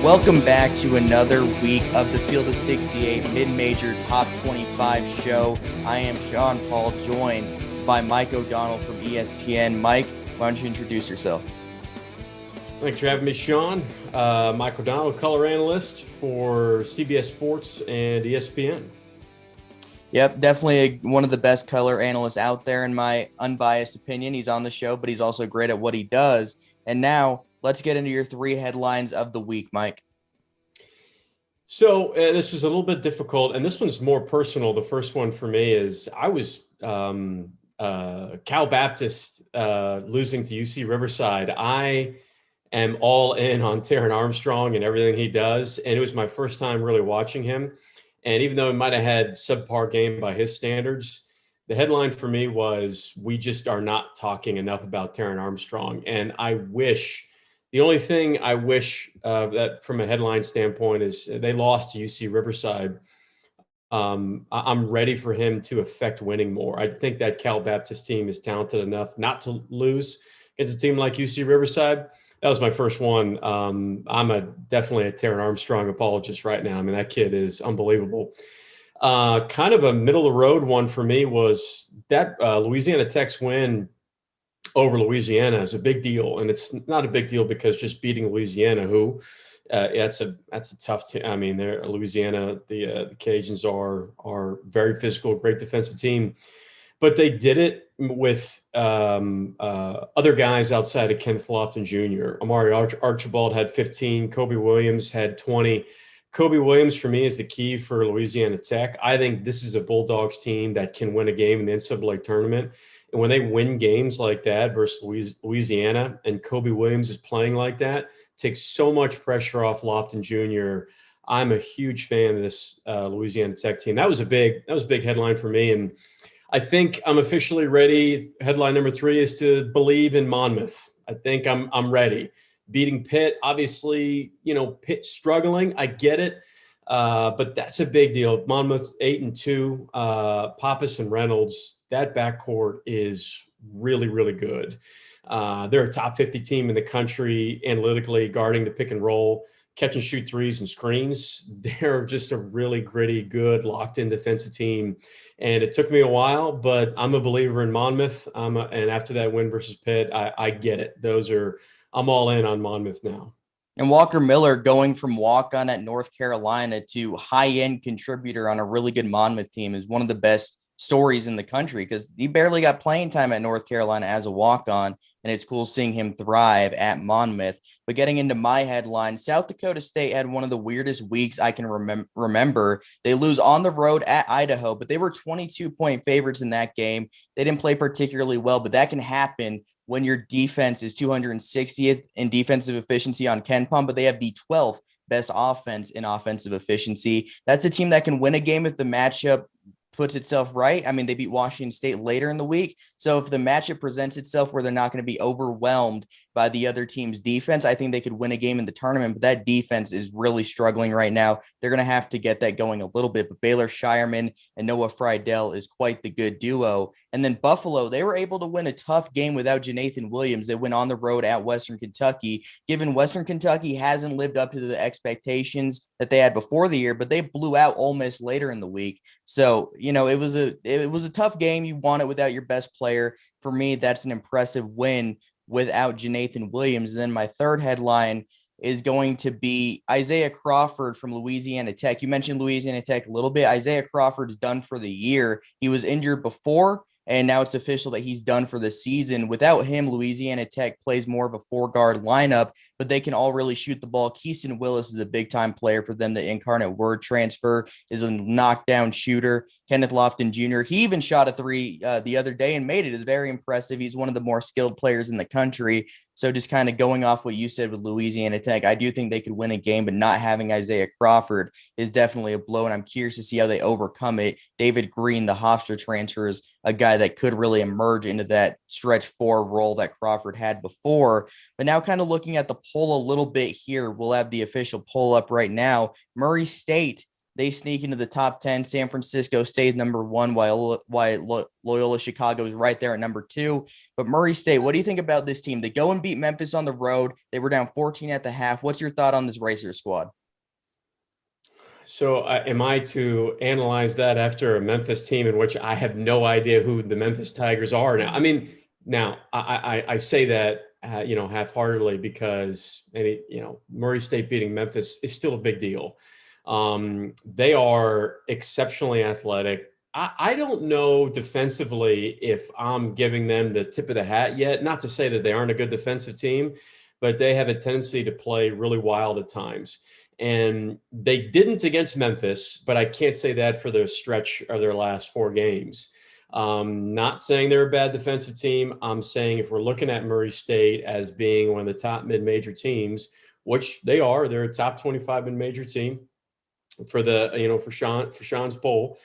Welcome back to another week of the Field of 68 Mid-Major Top 25 show. I am Sean Paul, joined by Mike O'Donnell from ESPN. Mike, why don't you introduce yourself? Thanks for having me, Sean. Mike O'Donnell, color analyst for CBS Sports and ESPN. Yep, definitely one of the best color analysts out there, in my unbiased opinion. He's on the show, but he's also great at what he does. And now let's get into your three headlines of the week, Mike. So this was a little bit difficult, and this one's more personal. The first one for me is I was Cal Baptist losing to UC Riverside. I am all in on Taron Armstrong and everything he does, and it was my first time really watching him. And even though he might have had subpar game by his standards, the headline for me was, we just are not talking enough about Taron Armstrong. And the only thing I wish that from a headline standpoint is they lost to UC Riverside. I'm ready for him to affect winning more. I think that Cal Baptist team is talented enough not to lose against a team like UC Riverside. That was my first one. I'm definitely a Taron Armstrong apologist right now. I mean, that kid is unbelievable. Kind of a middle of the road one for me was that Louisiana Tech's win over Louisiana is a big deal. And it's not a big deal because just beating Louisiana, who that's a tough team. I mean, Louisiana, the Cajuns are very physical, great defensive team. But they did it with other guys outside of Kenneth Lofton Jr. Amari Archibald had 15. Kobe Williams had 20. Kobe Williams, for me, is the key for Louisiana Tech. I think this is a Bulldogs team that can win a game in the NCAA tournament. And when they win games like that versus Louisiana, and Kobe Williams is playing like that, takes so much pressure off Lofton Jr. I'm a huge fan of this Louisiana Tech team. That was a big headline for me. And I think I'm officially ready. Headline number 3 is to believe in Monmouth. I think I'm ready. Beating Pitt, obviously, Pitt struggling. I get it, but that's a big deal. Monmouth 8-2. Pappas and Reynolds, that backcourt is really, really good. They're a top 50 team in the country analytically, guarding the pick and roll, catch and shoot threes and screens. They're just a really gritty, good, locked-in defensive team. And it took me a while, but I'm a believer in Monmouth. And after that win versus Pitt, I get it. I'm all in on Monmouth now. And Walker Miller going from walk-on at North Carolina to high-end contributor on a really good Monmouth team is one of the best stories in the country, because he barely got playing time at North Carolina as a walk-on, and it's cool seeing him thrive at Monmouth. But getting into my headline, South Dakota State had one of the weirdest weeks I can remember. They lose on the road at Idaho, but they were 22-point favorites in that game. They didn't play particularly well, but that can happen when your defense is 260th in defensive efficiency on KenPom, but they have the 12th best offense in offensive efficiency. That's a team that can win a game if the matchup puts itself right. I mean, they beat Washington State later in the week. So if the matchup presents itself where they're not going to be overwhelmed by the other team's defense, I think they could win a game in the tournament. But that defense is really struggling right now. They're going to have to get that going a little bit. But Baylor Shireman and Noah Friedel is quite the good duo. And then Buffalo, they were able to win a tough game without Janathan Williams. They went on the road at Western Kentucky, given Western Kentucky hasn't lived up to the expectations that they had before the year, but they blew out Ole Miss later in the week. So, it was a tough game. You won it without your best player. For me, that's an impressive win without Janathan Williams. And then my third headline is going to be Isaiah Crawford from Louisiana Tech. You mentioned Louisiana Tech a little bit. Isaiah Crawford's done for the year. He was injured before, and now it's official that he's done for the season. Without him, Louisiana Tech plays more of a 4-guard lineup, but they can all really shoot the ball. Keaston Willis is a big-time player for them. The Incarnate Word transfer is a knockdown shooter. Kenneth Lofton Jr., he even shot a 3 the other day and made it. It's very impressive. He's one of the more skilled players in the country. So just kind of going off what you said with Louisiana Tech, I do think they could win a game, but not having Isaiah Crawford is definitely a blow, and I'm curious to see how they overcome it. David Green, the Hofstra transfer, is a guy that could really emerge into that stretch 4 role that Crawford had before. But now kind of looking at the poll a little bit here, we'll have the official poll up right now. Murray State They sneak into the top 10. San Francisco stays number one, while Loyola Chicago is right there at number two. But Murray State, what do you think about this team? They go and beat Memphis on the road. They were down 14 at the half. What's your thought on this Racers squad? So, am I to analyze that after a Memphis team in which I have no idea who the Memphis Tigers are now? I mean, now I say that half-heartedly because Murray State beating Memphis is still a big deal. They are exceptionally athletic. I don't know defensively if I'm giving them the tip of the hat yet. Not to say that they aren't a good defensive team, but they have a tendency to play really wild at times. And they didn't against Memphis, but I can't say that for their stretch of their last four games. Not saying they're a bad defensive team. I'm saying if we're looking at Murray State as being one of the top mid-major teams, which they are, they're a top 25 mid-major team for the, for Sean's poll.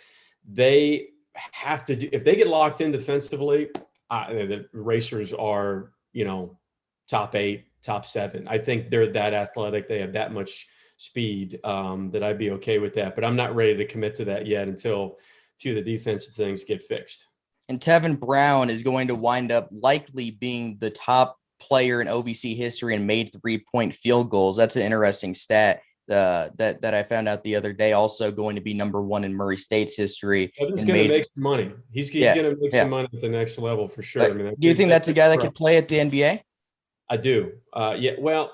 They have to do, if they get locked in defensively, the Racers are, top 8, top 7. I think they're that athletic. They have that much speed that I'd be okay with that. But I'm not ready to commit to that yet until a few of the defensive things get fixed. And Tevin Brown is going to wind up likely being the top player in OVC history and made 3-point field goals. That's an interesting stat that I found out the other day. Also going to be number one in Murray State's history. Tevin's going to make some money. He's going to make some money at the next level for sure. I mean, do you think that's a guy that could play at the NBA? I do. Yeah. Well,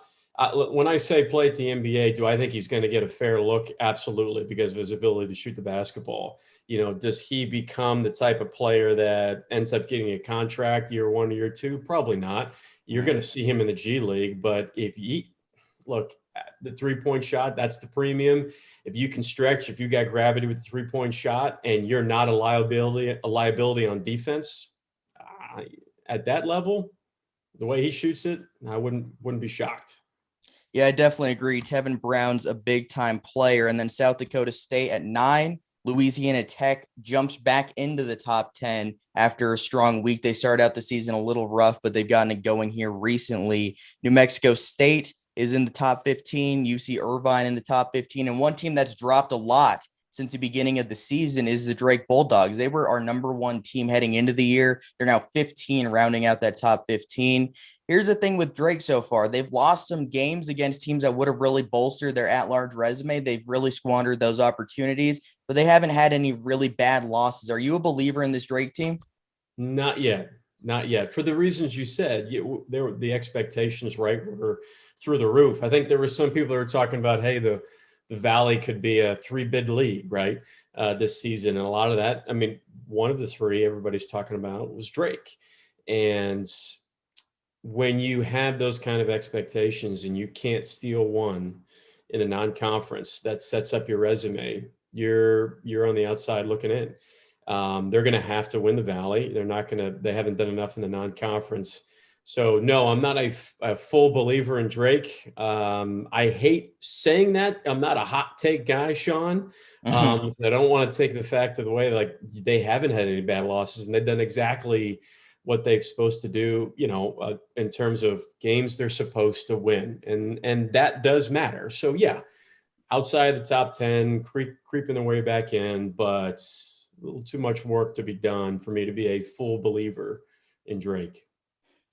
when I say play at the NBA, do I think he's going to get a fair look? Absolutely, because of his ability to shoot the basketball. Does he become the type of player that ends up getting a contract year 1 or year 2? Probably not. You're going to see him in the G League, but if you look at the 3-point shot, that's the premium. If you can stretch, if you got gravity with the 3-point shot, and you're not a liability on defense at that level, the way he shoots it, I wouldn't be shocked. Yeah, I definitely agree. Tevin Brown's a big-time player. And then South Dakota State at 9. Louisiana Tech jumps back into the top 10 after a strong week. They started out the season a little rough, but they've gotten it going here recently. New Mexico State is in the top 15. UC Irvine in the top 15. And one team that's dropped a lot since the beginning of the season is the Drake Bulldogs. They were our number one team heading into the year. They're now 15, rounding out that top 15. Here's the thing with Drake so far. They've lost some games against teams that would have really bolstered their at-large resume. They've really squandered those opportunities, but they haven't had any really bad losses. Are you a believer in this Drake team? Not yet. Not yet. For the reasons you said, the expectations, right, were through the roof. I think there were some people that were talking about, hey, the Valley could be a 3-bid league, right, this season. And a lot of that, I mean, one of the 3 everybody's talking about was Drake. And when you have those kind of expectations and you can't steal one in a non-conference, that sets up your resume. You're on the outside looking in. They're going to have to win the Valley. They haven't done enough in the non-conference. So no, I'm not a full believer in Drake. I hate saying that. I'm not a hot take guy, Sean. I don't want to take the fact of the way, like, they haven't had any bad losses and they've done exactly what they're supposed to do, in terms of games they're supposed to win. And that does matter. So yeah, outside the top 10, creeping their way back in, but a little too much work to be done for me to be a full believer in Drake.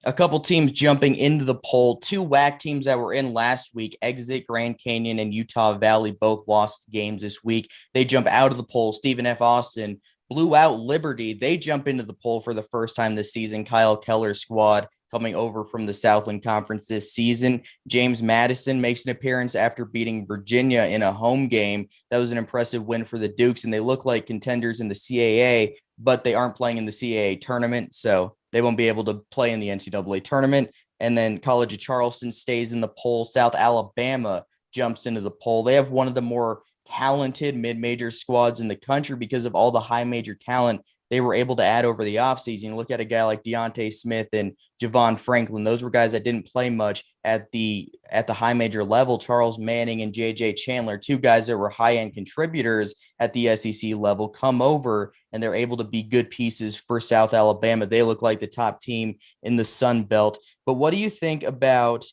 A couple teams jumping into the poll. 2 WAC teams that were in last week, Exit, Grand Canyon, and Utah Valley, both lost games this week. They jump out of the poll. Stephen F. Austin blew out Liberty. They jump into the poll for the first time this season. Kyle Keller's squad coming over from the Southland Conference this season. James Madison makes an appearance after beating Virginia in a home game. That was an impressive win for the Dukes, and they look like contenders in the CAA, but they aren't playing in the CAA tournament, so they won't be able to play in the NCAA tournament. And then College of Charleston stays in the poll. South Alabama jumps into the poll. They have one of the more talented mid-major squads in the country because of all the high major talent they were able to add over the offseason. Look at a guy like Deontay Smith and Javon Franklin. Those were guys that didn't play much at the high major level. Charles Manning and JJ Chandler, 2 guys that were high-end contributors at the SEC level, come over and they're able to be good pieces for South Alabama. They look like the top team in the Sun Belt. But what do you think about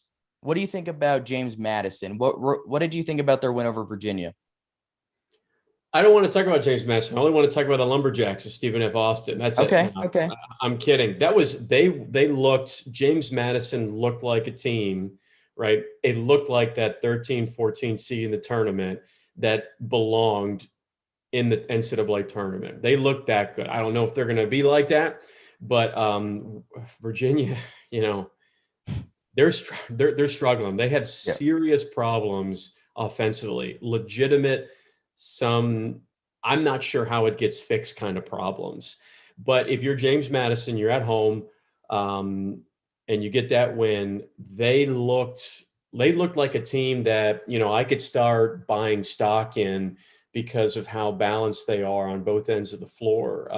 James Madison? What did you think about their win over Virginia? I don't want to talk about James Madison. I only want to talk about the Lumberjacks of Stephen F. Austin. That's it. Okay, No, okay. I'm kidding. That was they looked James Madison looked like a team, right? It looked like that 13-14 seed in the tournament that belonged in the NCAA tournament. They looked that good. I don't know if they're going to be like that, but Virginia, you know, they're struggling. They have Yeah. serious problems offensively, legitimate. Some I'm not sure how it gets fixed kind of problems. But if you're James Madison, you're at home, and you get that win. They looked like a team that I could start buying stock in because of how balanced they are on both ends of the floor.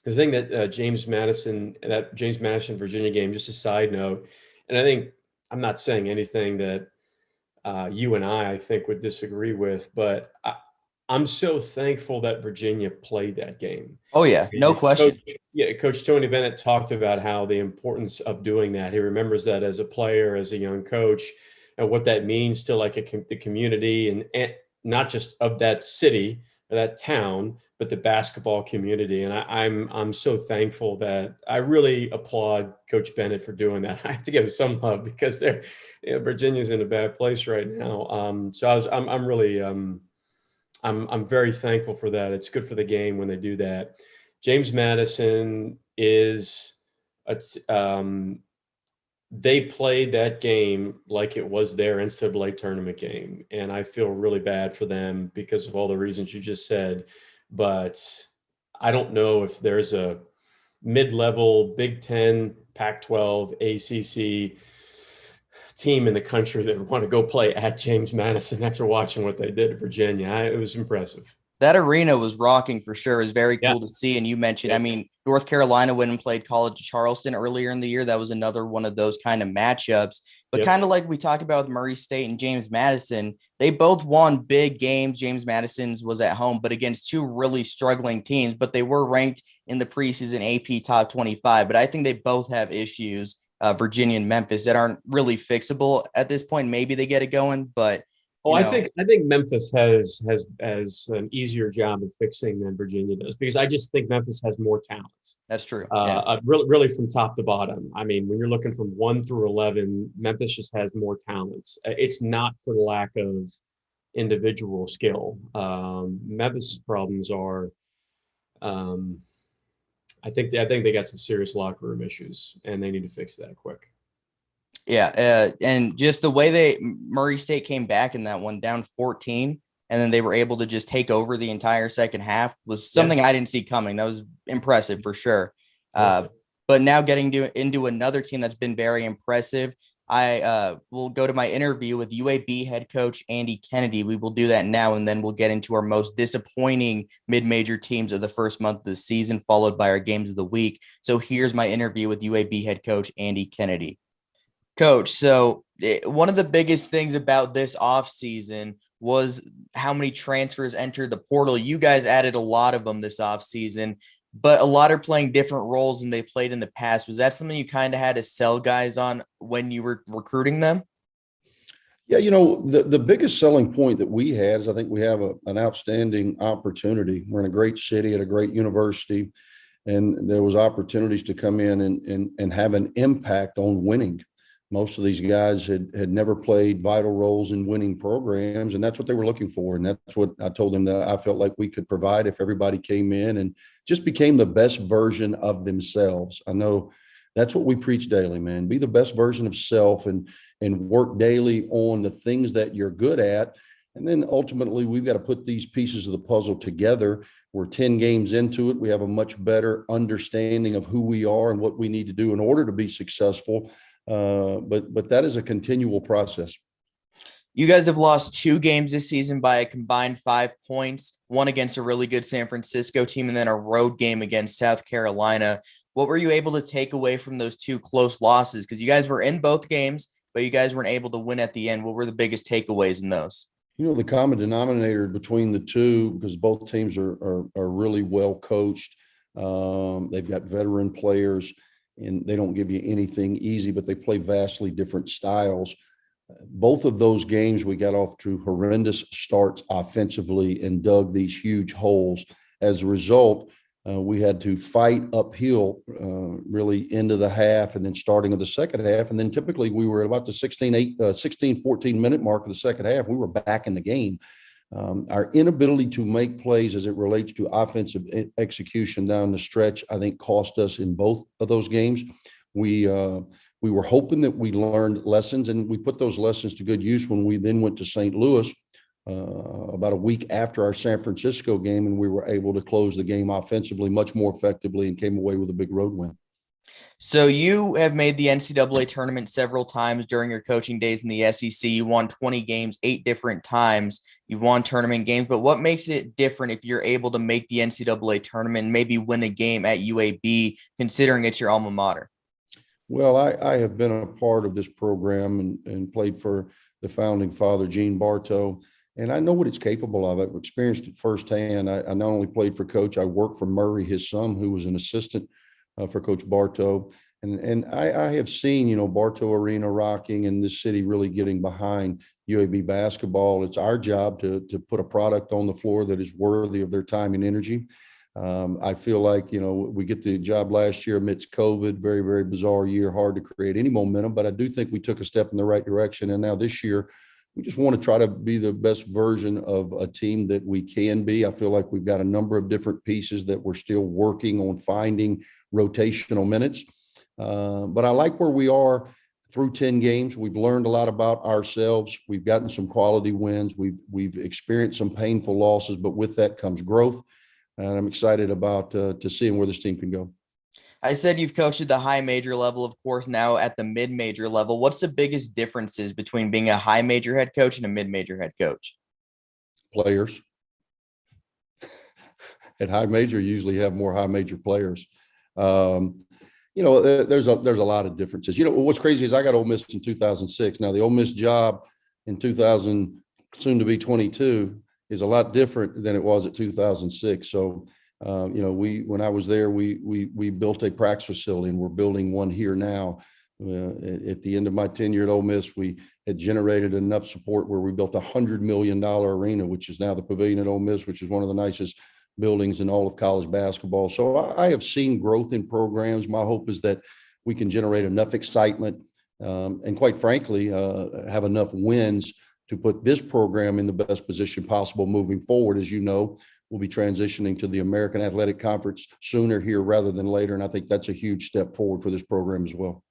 The thing that James Madison Virginia game, just a side note, and I think I'm not saying anything that you and I think would disagree with, but I'm so thankful that Virginia played that game. Oh yeah, no Coach, question. yeah, Coach Tony Bennett talked about how the importance of doing that. He remembers that as a player, as a young coach, and what that means to like the community and not just of that city or that town, but the basketball community. And I'm so thankful that I really applaud Coach Bennett for doing that. I have to give him some love because Virginia's in a bad place right now. I'm really I'm very thankful for that. It's good for the game when they do that. James Madison is they played that game like it was their NCAA tournament game, and I feel really bad for them because of all the reasons you just said. But I don't know if there's a mid-level Big Ten, Pac-12, ACC team in the country that would want to go play at James Madison after watching what they did to Virginia. It was impressive. That arena was rocking for sure. It was very Yeah. cool to see. And you mentioned, Yeah. I mean, North Carolina went and played College of Charleston earlier in the year. That was another one of those kind of matchups. But Yep. kind of like we talked about with Murray State and James Madison, they both won big games. James Madison's was at home, but against two really struggling teams. But they were ranked in the preseason AP top 25. But I think they both have issues, Virginia and Memphis, that aren't really fixable at this point. Maybe they get it going, but Oh, I think Memphis has an easier job of fixing than Virginia does because I just think Memphis has more talents. that's true. Yeah. Really from top to bottom. I mean, when you're looking from 1 through 11, Memphis just has more talents. It's not for the lack of individual skill. Memphis' problems are, um, I think they got some serious locker room issues, and they need to fix that quick. Yeah, and just the way Murray State came back in that one down 14, and then they were able to just take over the entire second half was something I didn't see coming. That was impressive for sure. But now getting into another team that's been very impressive, I will go to my interview with UAB head coach Andy Kennedy. We will do that now, and then we'll get into our most disappointing mid-major teams of the first month of the season, followed by our games of the week. So here's my interview with UAB head coach Andy Kennedy. Coach, so one of the biggest things about this offseason was how many transfers entered the portal. You guys added a lot of them this offseason, but a lot are playing different roles than they played in the past. Was that something you kind of had to sell guys on when you were recruiting them? Yeah, the biggest selling point that we had is I think we have an outstanding opportunity. We're in a great city at a great university, and there was opportunities to come in and have an impact on winning. Most of these guys had never played vital roles in winning programs, and that's what they were looking for. And that's what I told them that I felt like we could provide if everybody came in and just became the best version of themselves. I know that's what we preach daily, man. Be the best version of self and work daily on the things that you're good at. And then ultimately, we've got to put these pieces of the puzzle together. We're 10 games into it. We have a much better understanding of who we are and what we need to do in order to be successful. But that is a continual process. You guys have lost 2 games this season by a combined 5 points, one against a really good San Francisco team and then a road game against South Carolina. What were you able to take away from those 2 close losses? Because you guys were in both games, but you guys weren't able to win at the end. What were the biggest takeaways in those? The common denominator between the two, because both teams are really well coached. They've got veteran players, and they don't give you anything easy, but they play vastly different styles. Both of those games, we got off to horrendous starts offensively and dug these huge holes. As a result, we had to fight uphill really into the half and then starting of the second half. And then typically we were at about the 14 minute mark of the second half. We were back in the game. Our inability to make plays as it relates to offensive execution down the stretch, I think, cost us in both of those games. We were hoping that we learned lessons, and we put those lessons to good use when we then went to St. Louis about a week after our San Francisco game, and we were able to close the game offensively much more effectively and came away with a big road win. So you have made the NCAA tournament several times during your coaching days in the SEC. You won 20 games 8 different times. You've won tournament games, but what makes it different if you're able to make the NCAA tournament and maybe win a game at UAB, considering it's your alma mater? Well, I have been a part of this program and played for the founding father, Gene Bartow, and I know what it's capable of. I've experienced it firsthand. I not only played for Coach, I worked for Murray, his son, who was an assistant for Coach Bartow. And I have seen, Bartow Arena rocking and this city really getting behind UAB basketball. It's our job to put a product on the floor that is worthy of their time and energy. I feel like, we get the job last year amidst COVID, very, very bizarre year, hard to create any momentum, but I do think we took a step in the right direction. And now this year, we just want to try to be the best version of a team that we can be. I feel like we've got a number of different pieces that we're still working on finding rotational minutes. But I like where we are through 10 games. We've learned a lot about ourselves. We've gotten some quality wins. We've experienced some painful losses, but with that comes growth. And I'm excited about to seeing where this team can go. I said you've coached at the high major level, of course, now at the mid-major level. What's the biggest differences between being a high major head coach and a mid-major head coach? Players. At high major, you usually have more high major players. There's a lot of differences. What's crazy is I got Ole Miss in 2006. Now the Ole Miss job in 2000, soon to be 22, is a lot different than it was at 2006. So, when I was there, we built a practice facility, and we're building one here now. At the end of my tenure at Ole Miss, we had generated enough support where we built $100 million arena, which is now the Pavilion at Ole Miss, which is one of the nicest buildings in all of college basketball. So I have seen growth in programs. My hope is that we can generate enough excitement and quite frankly, have enough wins to put this program in the best position possible moving forward. As you know, we'll be transitioning to the American Athletic Conference sooner here rather than later. And I think that's a huge step forward for this program as well.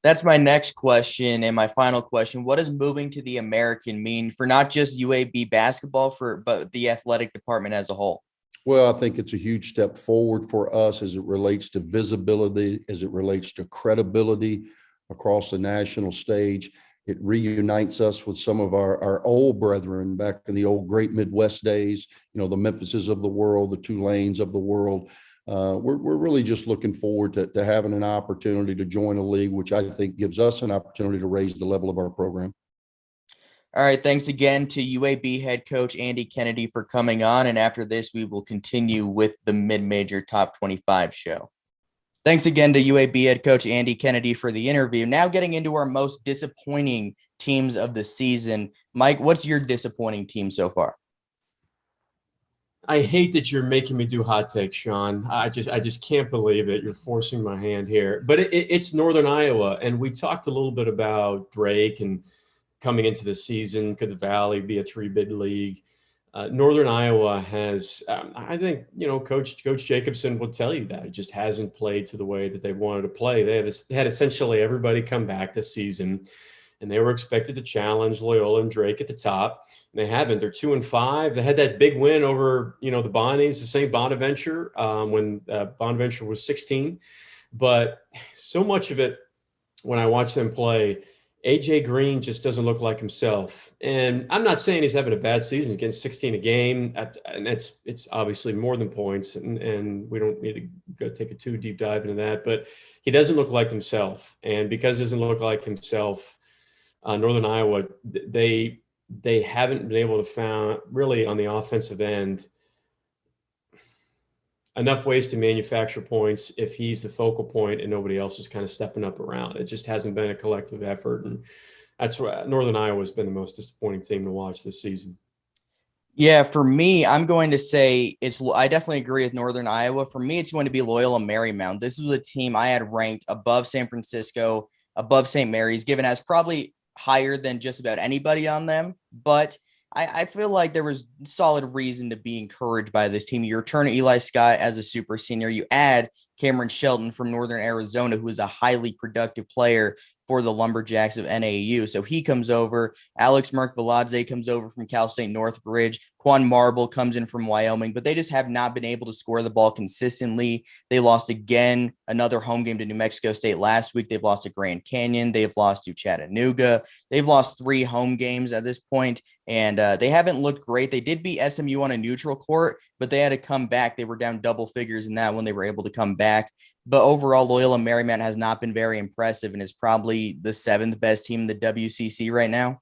That's my next question and my final question. What does moving to the American mean for not just UAB basketball, but the athletic department as a whole? Well, I think it's a huge step forward for us as it relates to visibility, as it relates to credibility across the national stage. It reunites us with some of our old brethren back in the old great Midwest days, the Memphises of the world, the Tulanes of the world. We're really just looking forward to having an opportunity to join a league, which I think gives us an opportunity to raise the level of our program. All right. Thanks again to UAB head coach Andy Kennedy for coming on. And after this, we will continue with the mid-major top 25 show. Thanks again to UAB head coach Andy Kennedy for the interview. Now getting into our most disappointing teams of the season. Mike, what's your disappointing team so far? I hate that you're making me do hot takes, Sean. I just can't believe it. You're forcing my hand here. But it's Northern Iowa, and we talked a little bit about Drake and coming into the season. Could the Valley be a 3-bid league? Northern Iowa has, I think, Coach Jacobson will tell you that it just hasn't played to the way that they wanted to play. They had essentially everybody come back this season, and they were expected to challenge Loyola and Drake at the top. And they haven't. They're 2-5. They had that big win over, the Bonnies, the St. Bonaventure, when Bonaventure was 16. But so much of it, when I watch them play, AJ Green just doesn't look like himself. And I'm not saying he's having a bad season, getting 16 a game. And it's obviously more than points. And we don't need to go take a too deep dive into that. But he doesn't look like himself. And because he doesn't look like himself, Northern Iowa, they haven't been able to find really on the offensive end enough ways to manufacture points if he's the focal point and nobody else is kind of stepping up around. It just hasn't been a collective effort. And That's why Northern Iowa has been the most disappointing team to watch this season. Yeah, for me, I'm going to say I definitely agree with Northern Iowa. For me, it's going to be Loyola Marymount. This was a team I had ranked above San Francisco, above St. Mary's, given as probably higher than just about anybody on them. But I feel like there was solid reason to be encouraged by this team. You return Eli Scott as a super senior. You add Cameron Shelton from Northern Arizona, who is a highly productive player for the Lumberjacks of NAU. So he comes over. Alex Merkviladze comes over from Cal State Northridge. Quan Marble comes in from Wyoming, but they just have not been able to score the ball consistently. They lost again, another home game to New Mexico State last week. They've lost to Grand Canyon. They've lost to Chattanooga. They've lost 3 home games at this point, and they haven't looked great. They did beat SMU on a neutral court, but they had to come back. They were down double figures in that when they were able to come back. But overall, Loyola Marymount has not been very impressive and is probably the 7th best team in the WCC right now.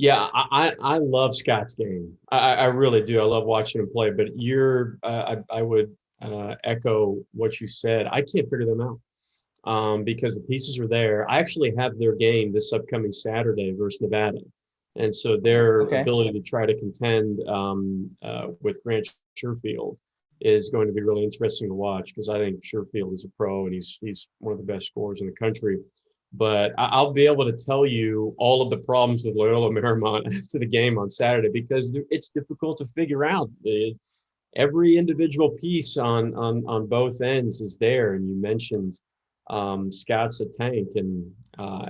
Yeah, I love Scott's game. I really do. I love watching him play. But I would echo what you said. I can't figure them out because the pieces are there. I actually have their game this upcoming Saturday versus Nevada, and so their ability to try to contend with Grant Sherfield is going to be really interesting to watch because I think Sherfield is a pro and he's one of the best scorers in the country. But I'll be able to tell you all of the problems with Loyola Marymount after the game on Saturday because it's difficult to figure out. Every individual piece on both ends is there, and you mentioned Scott's a tank, and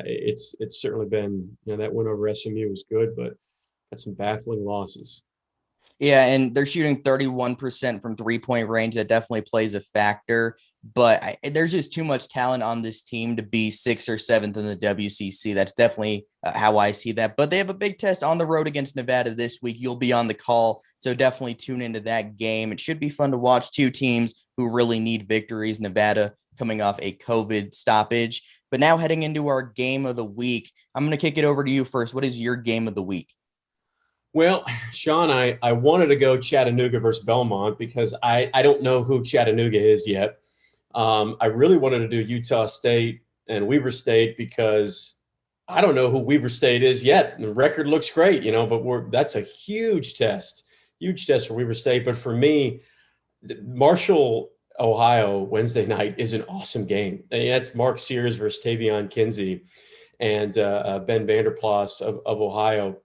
it's certainly been that win over SMU was good, but had some baffling losses. Yeah, and they're shooting 31% from 3-point range. That definitely plays a factor. But there's just too much talent on this team to be 6th or 7th in the WCC. That's definitely how I see that. But they have a big test on the road against Nevada this week. You'll be on the call, so definitely tune into that game. It should be fun to watch 2 teams who really need victories. Nevada coming off a COVID stoppage. But now heading into our game of the week, I'm going to kick it over to you first. What is your game of the week? Well, Sean, I wanted to go Chattanooga versus Belmont because I don't know who Chattanooga is yet. I really wanted to do Utah State and Weber State because I don't know who Weber State is yet. The record looks great, but that's a huge test for Weber State. But for me, Marshall, Ohio, Wednesday night is an awesome game. That's Mark Sears versus Tavion Kinsey and Ben Vanderplas of Ohio.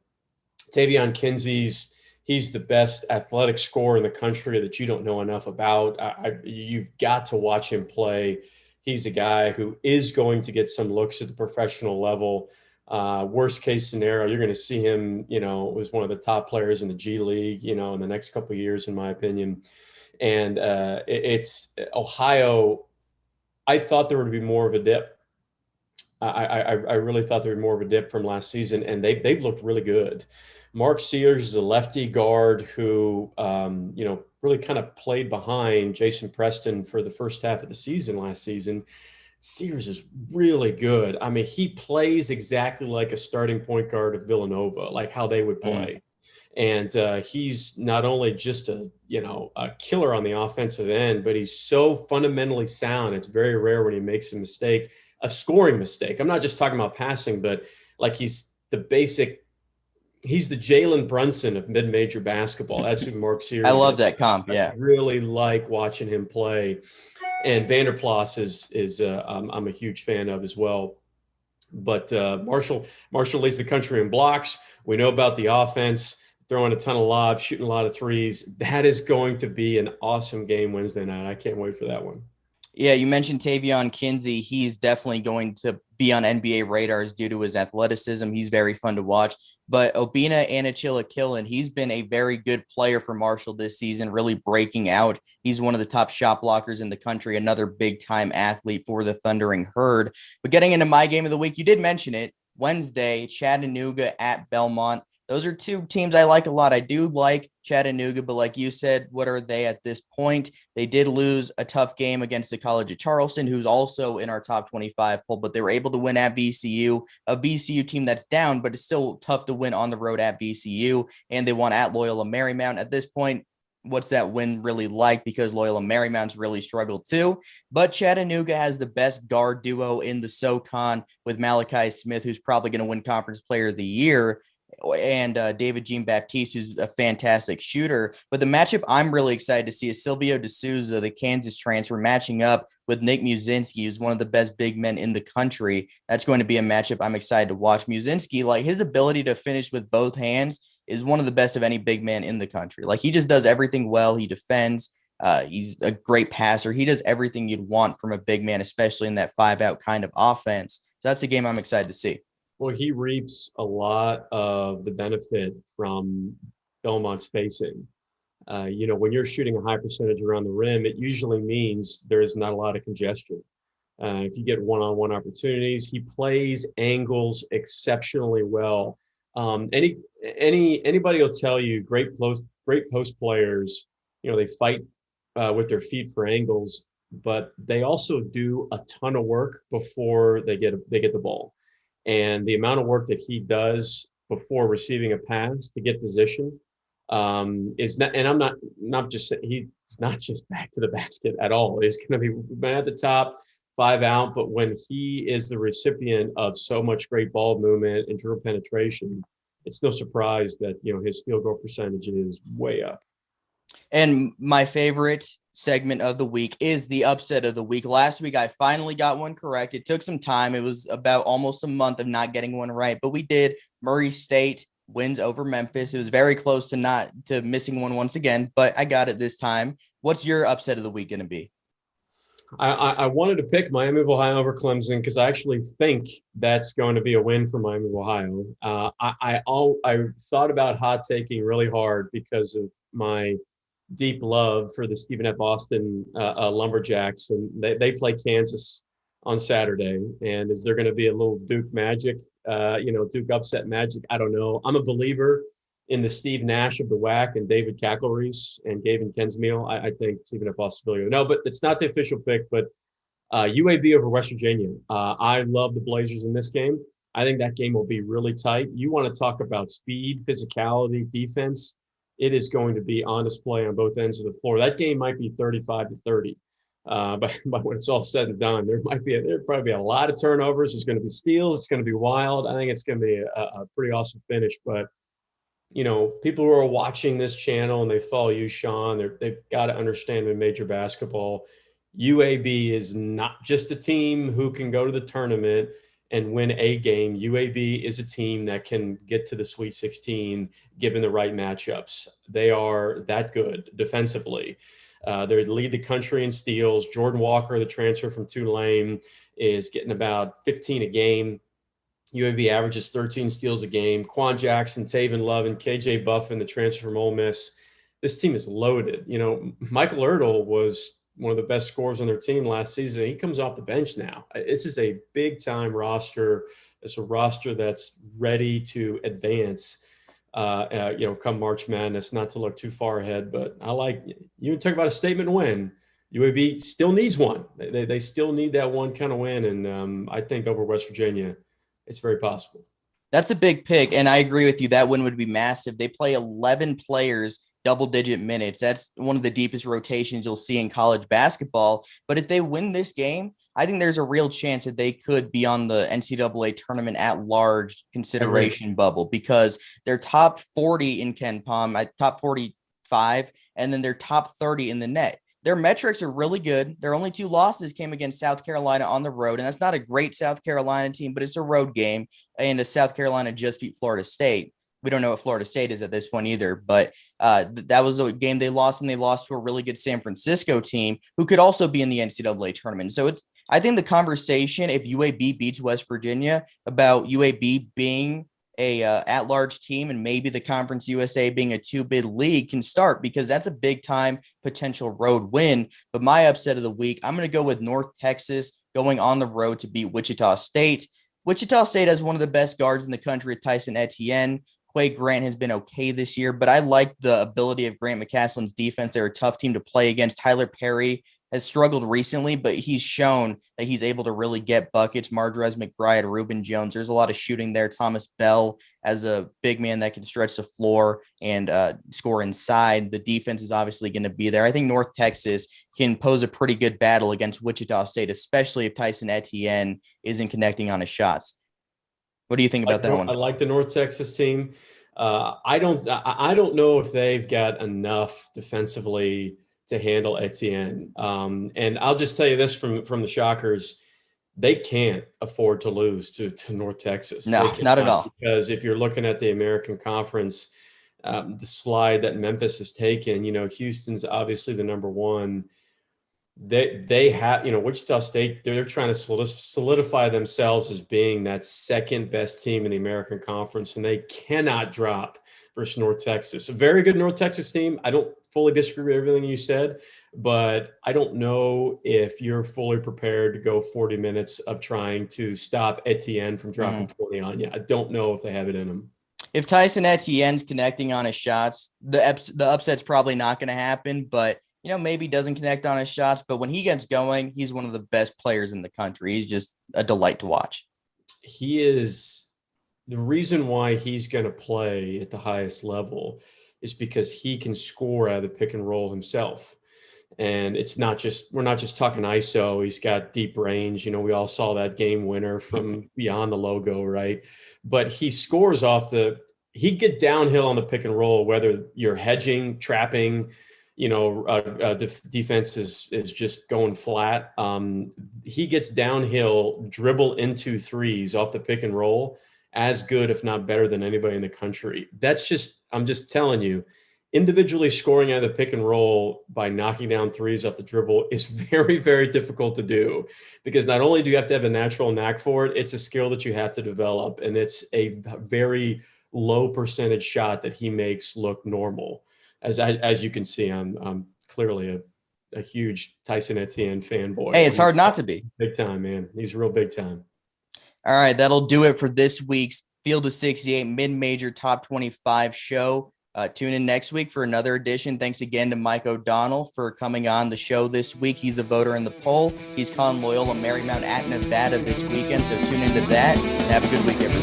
Tavion Kinsey's he's the best athletic scorer in the country that you don't know enough about. You've got to watch him play. He's a guy who is going to get some looks at the professional level. Worst case scenario, you're going to see him, as one of the top players in the G League, in the next couple of years, in my opinion. And it's Ohio. I thought there would be more of a dip. I really thought there would be more of a dip from last season, and they've looked really good. Mark Sears is a lefty guard who, really kind of played behind Jason Preston for the first half of the season last season. Sears is really good. I mean, he plays exactly like a starting point guard of Villanova, like how they would play. And he's not only just a killer on the offensive end, but he's so fundamentally sound. It's very rare when he makes a scoring mistake. I'm not just talking about passing, but like he's the Jalen Brunson of mid-major basketball. That's who Mark Sears I love that comp. Yeah. I really like watching him play. And Vanderplas is I'm a huge fan of as well. But Marshall leads the country in blocks. We know about the offense, throwing a ton of lobs, shooting a lot of threes. That is going to be an awesome game Wednesday night. I can't wait for that one. Yeah, you mentioned Tavion Kinsey. He's definitely going to be on NBA radars due to his athleticism. He's very fun to watch. But Obina Anichila-Killen, he's been a very good player for Marshall this season, really breaking out. He's one of the top shot blockers in the country, another big-time athlete for the Thundering Herd. But getting into my game of the week, you did mention it, Wednesday, Chattanooga at Belmont. Those are 2 teams I like a lot. I do like Chattanooga, but like you said, what are they at this point? They did lose a tough game against the College of Charleston, who's also in our top 25 poll, but they were able to win at VCU, a VCU team that's down, but it's still tough to win on the road at VCU, and they won at Loyola Marymount. At this point, what's that win really like, because Loyola Marymount's really struggled too. But Chattanooga has the best guard duo in the SoCon with Malachi Smith, who's probably going to win Conference Player of the Year, and David Jean-Baptiste, who's a fantastic shooter. But the matchup I'm really excited to see is Silvio D'Souza, the Kansas transfer, matching up with Nick Muszynski, who's one of the best big men in the country. That's going to be a matchup I'm excited to watch. Muszynski, like, his ability to finish with both hands is one of the best of any big man in the country. Like, he just does everything well. He defends. He's a great passer. He does everything you'd want from a big man, especially in that 5-out kind of offense. So that's a game I'm excited to see. Well, he reaps a lot of the benefit from Belmont spacing. When you're shooting a high percentage around the rim, it usually means there is not a lot of congestion. If you get one-on-one opportunities, he plays angles exceptionally well. Anybody will tell you great post players, they fight with their feet for angles, but they also do a ton of work before they get the ball. And the amount of work that he does before receiving a pass to get position is not, and I'm not just, he's not just back to the basket at all. He's going to be at the top, 5 out, but when he is the recipient of so much great ball movement and dribble penetration, it's no surprise that, his field goal percentage is way up. And my favorite segment of the week is the upset of the week. Last week, I finally got one correct. It took some time. It was about almost a month of not getting one right, but we did. Murray State wins over Memphis. It was very close to missing one once again, but I got it this time. What's your upset of the week going to be? I wanted to pick Miami of Ohio over Clemson because I actually think that's going to be a win for Miami of Ohio. I thought about hot taking really hard because of my deep love for the Stephen F. Austin Lumberjacks, and they play Kansas on Saturday. And is there going to be a little Duke magic, Duke upset magic? I don't know. I'm a believer in the Steve Nash of the WAC and David Cackle-Reese and Gavin Kensmeal. I think Stephen F. Austin. No, but it's not the official pick, but UAB over West Virginia. I love the Blazers in this game. I think that game will be really tight. You want to talk about speed, physicality, defense. It is going to be on display on both ends of the floor. That game might be 35-30. But when it's all said and done, there'll probably be a lot of turnovers. There's going to be steals. It's going to be wild. I think it's going to be a pretty awesome finish. But, people who are watching this channel and they follow you, Sean, they've got to understand in major basketball, UAB is not just a team who can go to the tournament and win a game. UAB is a team that can get to the Sweet 16 given the right matchups. They are that good defensively. They lead the country in steals. Jordan Walker, the transfer from Tulane, is getting about 15 a game. UAB averages 13 steals a game. Quan Jackson, Taven Love, and KJ Buffin, the transfer from Ole Miss. This team is loaded. Michael Ertl was one of the best scorers on their team last season. He comes off the bench now. This is a big-time roster. It's a roster that's ready to advance, come March Madness, not to look too far ahead. But I like – you talk about a statement win. UAB still needs one. They still need that one kind of win, and I think over West Virginia, it's very possible. That's a big pick, and I agree with you. That win would be massive. They play 11 players double-digit minutes. That's one of the deepest rotations you'll see in college basketball. But if they win this game, I think there's a real chance that they could be on the NCAA tournament at large consideration bubble, because they're top 40 in KenPom, top 45, and then they're top 30 in the net. Their metrics are really good. Their only 2 losses came against South Carolina on the road, and that's not a great South Carolina team, but it's a road game, and South Carolina just beat Florida State. We don't know what Florida State is at this point either, but that was a game they lost, and they lost to a really good San Francisco team who could also be in the NCAA tournament. So I think the conversation, if UAB beats West Virginia, about UAB being a at-large team and maybe the Conference USA being a 2-bid league, can start, because that's a big-time potential road win. But my upset of the week, I'm going to go with North Texas going on the road to beat Wichita State. Wichita State has one of the best guards in the country, Tyson Etienne. Quay Grant has been okay this year, but I like the ability of Grant McCaslin's defense. They're a tough team to play against. Tyler Perry has struggled recently, but he's shown that he's able to really get buckets. Mardrez McBride, Reuben Jones, there's a lot of shooting there. Thomas Bell as a big man that can stretch the floor and score inside. The defense is obviously going to be there. I think North Texas can pose a pretty good battle against Wichita State, especially if Tyson Etienne isn't connecting on his shots. What do you think about that one? I like the North Texas team. I don't know if they've got enough defensively to handle Etienne. And I'll just tell you this from the Shockers, they can't afford to lose to North Texas. No, not at all. Because if you're looking at the American Conference, the slide that Memphis has taken, Houston's obviously the number one. They have, Wichita State, they're trying to solidify themselves as being that second best team in the American Conference, and they cannot drop versus North Texas. A very good North Texas team. I don't fully disagree with everything you said, but I don't know if you're fully prepared to go 40 minutes of trying to stop Etienne from dropping 20 on you. I don't know if they have it in them. If Tyson Etienne's connecting on his shots, the upset's probably not going to happen, but maybe doesn't connect on his shots, but when he gets going, he's one of the best players in the country. He's just a delight to watch. He is the reason why he's going to play at the highest level is because he can score out of the pick and roll himself. And we're not just talking ISO. He's got deep range. We all saw that game winner from beyond the logo, right? But he scores he'd get downhill on the pick and roll, whether you're hedging, trapping, defense is just going flat. He gets downhill, dribble into threes off the pick and roll, as good, if not better than anybody in the country. I'm just telling you, individually scoring out of the pick and roll by knocking down threes off the dribble is very, very difficult to do, because not only do you have to have a natural knack for it, it's a skill that you have to develop. And it's a very low percentage shot that he makes look normal. As you can see, I'm clearly a huge Tyson Etienne fanboy. Hey, it's hard not to be. Big time, man. He's real big time. All right, that'll do it for this week's Field of 68 Mid-Major Top 25 show. Tune in next week for another edition. Thanks again to Mike O'Donnell for coming on the show this week. He's a voter in the poll. He's calling Loyola Marymount at Nevada this weekend, so tune into that. And have a good week, everyone.